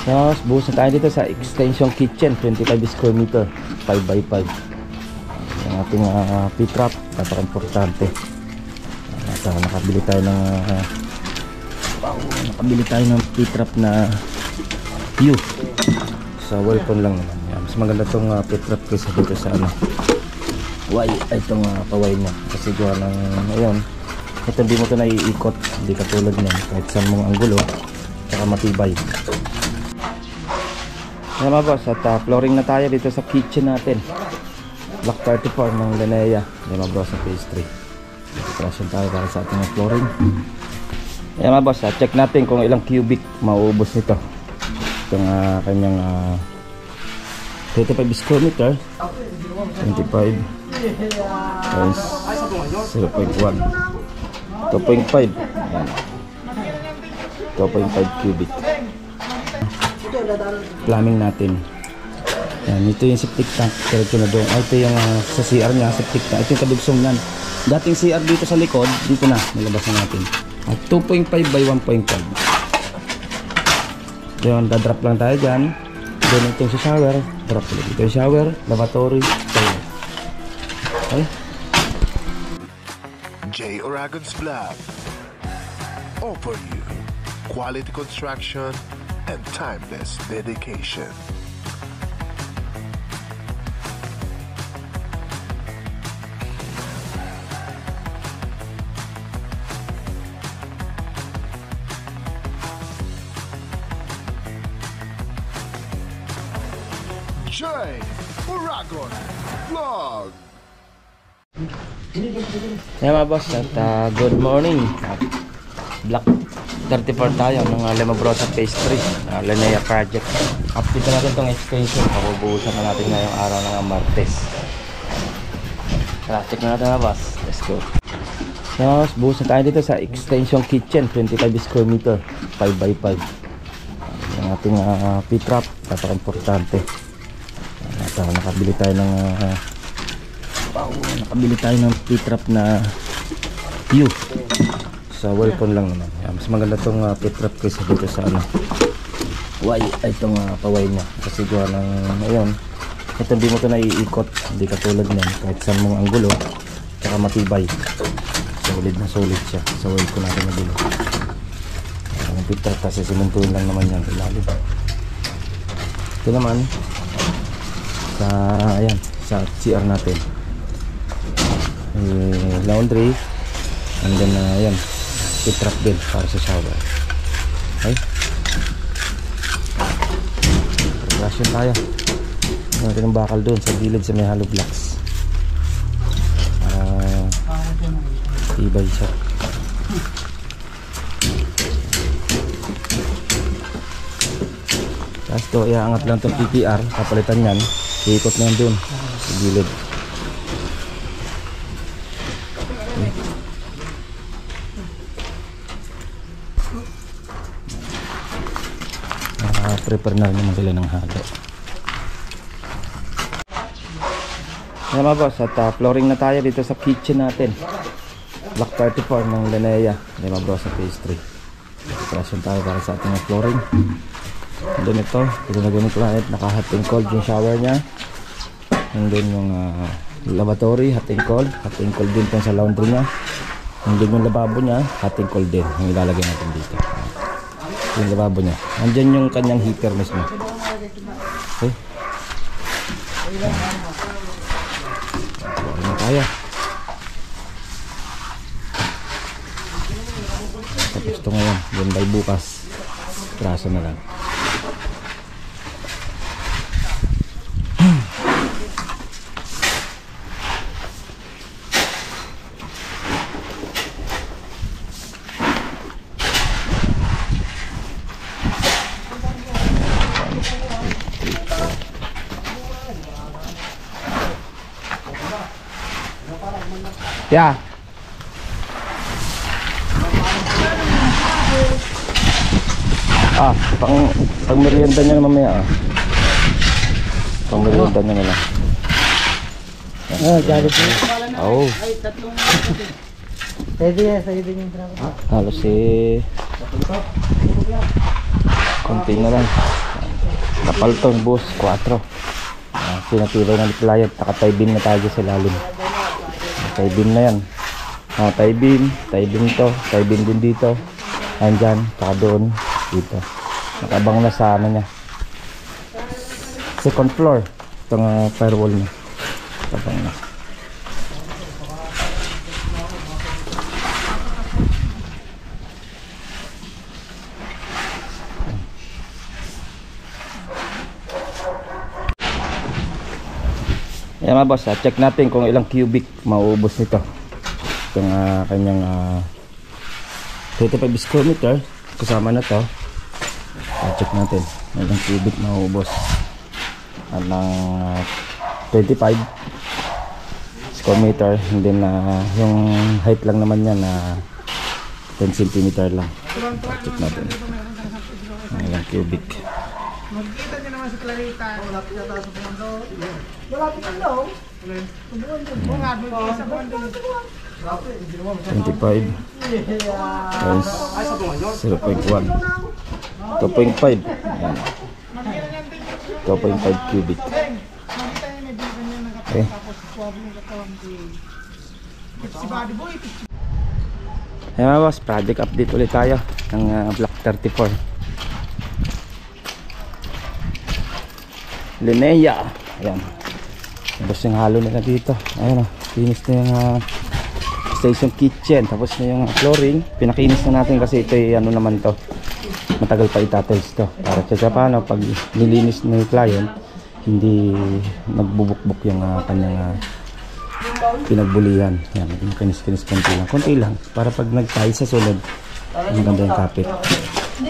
So, buhos na tayo dito sa extension kitchen, 25 square meter, 5x5. Yung ating P-trap, napaka-importante. At nakabili tayo ng P-trap na U. Sa weapon lang naman. Yan. Mas maganda itong P-trap kaysa dito sa Y. Itong kaway niya. Kasi gawa ng, ayun, ito hindi mo ito naiikot. Hindi katulad niyan. Kahit saan mong anggulo, saka matibay. Yan mga boss, at flooring na tayo dito sa kitchen natin. Block 34 ng Linea. Yan mga boss, sa phase 3. Preparation tayo para sa ating flooring. Yan mga boss, check natin kung ilang cubic mauubos nito. Itong kanyang 25 square meter, 25 times 0.1, 2.5. 2.5 cubic. Plumbing natin. Yan, ito yung septic tank. Diretso na doon. Ito yung sa CR niya, septic tank. Ito yung kadugsong yan. Dating CR dito sa likod, dito na, nilabas na natin. 2.5 by 1.5. Yun, dadrop lang tayo dyan. Doon ito yung shower. Drop ulit. Ito yung shower, lavatory, toilet. Okay? J. Aragon's Vlog. Offer you quality construction and timeless dedication. J. Aragon Vlog. Yan mga boss, at good morning. Block 34 tayo ng Lemabrosa phase 3, Linea project. Update natin itong extension. Pabubuhusan na natin ngayong araw ng Martes. Tara, check na natin mga boss. Let's go. Yan, buhos na tayo dito sa extension kitchen, 25 square meter, 5x5. Yung ating P-trap, napaka-importante. At nakabili tayo ng P-trap na U. Sa weapon lang naman. Mas maganda itong P-trap kaysa dito sa Y. Itong kaway niya. Kasi gawa ng, ayun, ito hindi mo ito naiikot. Hindi katulad niyan. Kahit saan mong anggulo, saka matibay. Solid na solid siya. Sa weapon natin na bilo. Ang P-trap kasi simentuin lang naman yan. Ilalim. Ito naman sa, ayan, sa CR natin. Laundry. And then, ayan, P-trap din para sa shower. Okay. Preparation tayo. Natin ang bakal doon sa gilid sa may hollow blocks. Tibay siya. Tapos ito, iaangat lang itong PPR. Kapalitan yan. Iikot na yan doon sa gilid. Prepare na naman sila ng halo. Yan mga boss, at flooring na tayo dito sa kitchen natin. Block 34 ng Linea. Yan mga boss, sa phase 3. Preparation tayo para sa ating flooring. And then ito na ganito na, naka-hot and cold yung shower nya. And then yung lavatory, hot and cold. Hot and cold din sa laundry nya. And then yung lababo nya, hot and cold din. Yung ilalagay natin dito. Yung lababo niya. Andyan yung kanyang heater mismo. Okay. Ano kaya? Tapos ito ngayon. Yan by bukas. Traso na lang. Yeah. Pang merienda niya mamaya. Pang merienda niya na lang. Galit mo. Oh. Pwede yan, sa ibig yung trabaho. Halos si Kunti na lang. Kapal to, boss, 4. Pinatibay ng client. Naka-tie beam na tayo sa lalim. Tie beam na yan. Tie beam to. Tie beam din dito. Andyan, tsaka doon, dito. Nakabang na sa ano niya. Second floor. Itong firewall niya. Nakabang na. Yan mga boss, check natin kung ilang cubic mauubos nito. Itong kanyang 25 square meter kasama na to. Check natin ilang cubic mauubos ng 25 square meter. And then yung height lang naman yan na 10 cm lang. Check natin ilang cubic. Magkita nyo naman sa Clarita. Malapit na tayo sa Pundo. Malapit na daw. Bungad mo sa Pundo. 25 times 0.1 2.5. Ayan. 2.5 cubic. Okay. Ayan mga boss, project update ulit tayo ng Block 34 Linea. Ayan, tapos yung halo nila dito. Ayan o, finish na yung station kitchen, tapos na yung flooring. Pinakinis na natin kasi ito ay ano naman to, matagal pa itatiles to, para sa paano pag nilinis na yung client hindi nagbubukbuk yung kanyang pinagbulihan. Yan, kinis-kinis konti lang para pag nagtayo sa sunod maganda yung kapit.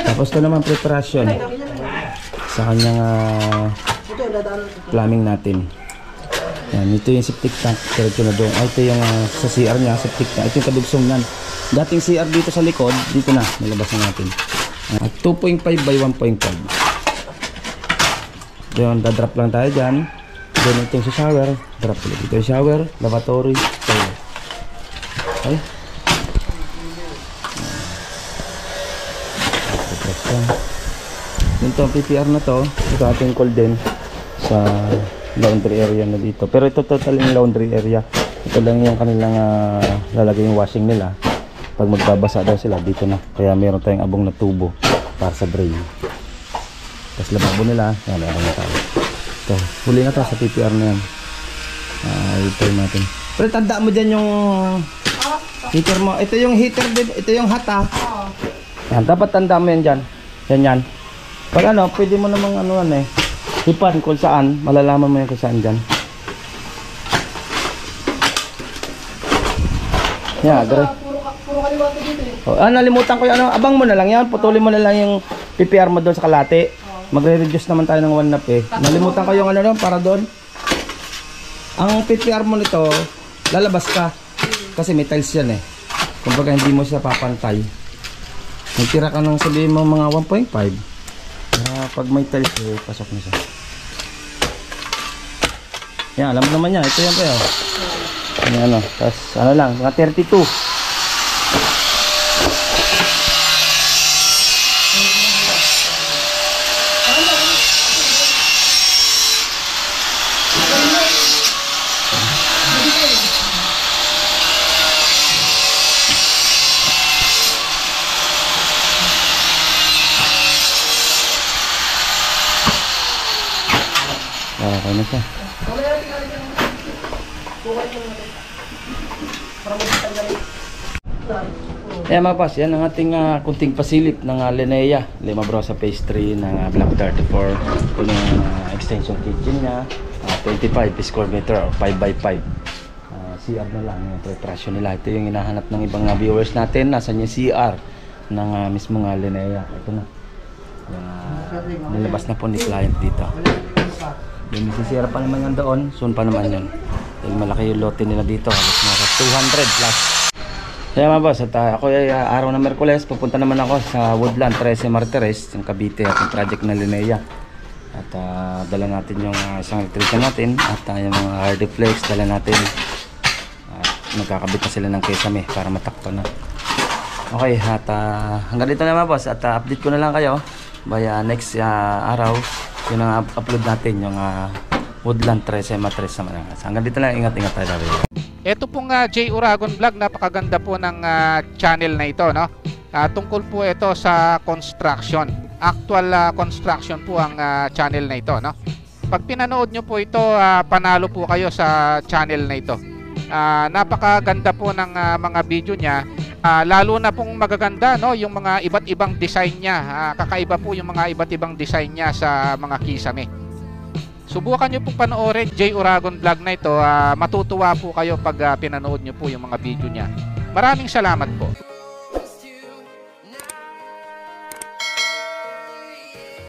Tapos ito naman preparation sa kanyang plumbing natin. Yan, ito yung septic tank, diretso na doon. Ito yung sa CR niya, septic tank. Ito yung kadugsong nan. Dating CR dito sa likod, dito na, nilabas na natin. 2.5 by 1.5. Doon, dadrop lang tayo dyan. Doon ito yung sa shower, drop ulit. Ito yung shower, lavatory, toilet. Okay. Ito ang PPR na to, ito ating cold din sa laundry area na dito. Pero ito total yung laundry area. Ito lang yung kanilang lalagay yung washing nila. Pag magbabasa daw sila dito na. Kaya meron tayong abong na tubo para sa drain. Tapos lababo nila, yan, meron na tayo. Ito, huli na to sa PPR na yan. Ito natin. Pero tandaan mo dyan yung heater mo. Ito yung heater, ito yung hot ha. Yan, dapat tandaan mo yan dyan. Yan. Pag ano, pwede mo namang ano hipan kung saan, malalaman mo yan kung saan dyan. Yeah, puro kaliwate dito eh. Nalimutan ko yung ano, abang mo na lang yan, putulin mo na lang yung PPR mo doon sa kalate. Magre-reduce naman tayo ng 1 nap eh. Nalimutan ko yung ano doon, para doon. Ang PPR mo nito, lalabas ka. Kasi may tiles yan eh. Kumbaga hindi mo siya papantay. Nagtira ka ng sabihin mo mga 1.5. Pag may tiles eh, pasok na siya. Yan, alam mo naman yan. Ito yan pa yun. Ano, tapos ano lang, mga 32. Okay na siya. Ayan mga boss, yan ang ating kunting pasilip ng Linea Lima Brosa Phase 3 ng Block 34. Ito yung extension kitchen nya, 25 square meter or 5x5. CR na lang yung preparation nila. Ito yung hinahanap ng ibang viewers natin. Nasaan yung CR ng mismo Linea. Ito na yung nilabas na po ni client dito. Yung sisira pa naman yan doon, soon pa naman yan. Dahil malaki yung lote nila dito, halos mga 200 plus. Kaya mga boss, at ako ay araw ng Merkules, pupunta naman ako sa Woodland 13 Martires, yung Cavite at yung project na Linea. At dala natin yung isang electrician natin at yung mga hardflex, dala natin. Magkakabit na sila ng kesame para matakpan na. Okay, at hanggang dito na mga boss, at update ko na lang kayo next araw, yun ang upload natin, yung Woodland Trece Matres sa Manangas. Hanggang dito lang, ingat-ingat tayo lagi. Ito pong J. Uragon Vlog, napakaganda po ng channel na ito, no? Tungkol po ito sa construction. Actual construction po ang channel na ito, no? Pag pinanood nyo po ito, panalo po kayo sa channel na ito. Napakaganda po ng mga video niya. Lalo na pong magaganda, no, yung mga iba't ibang design niya. Kakaiba po yung mga iba't ibang design niya sa mga kisame. Subukan nyo po panoorin J. Uragon Vlog na ito. Matutuwa po kayo pag pinanood nyo po yung mga video niya. Maraming salamat po.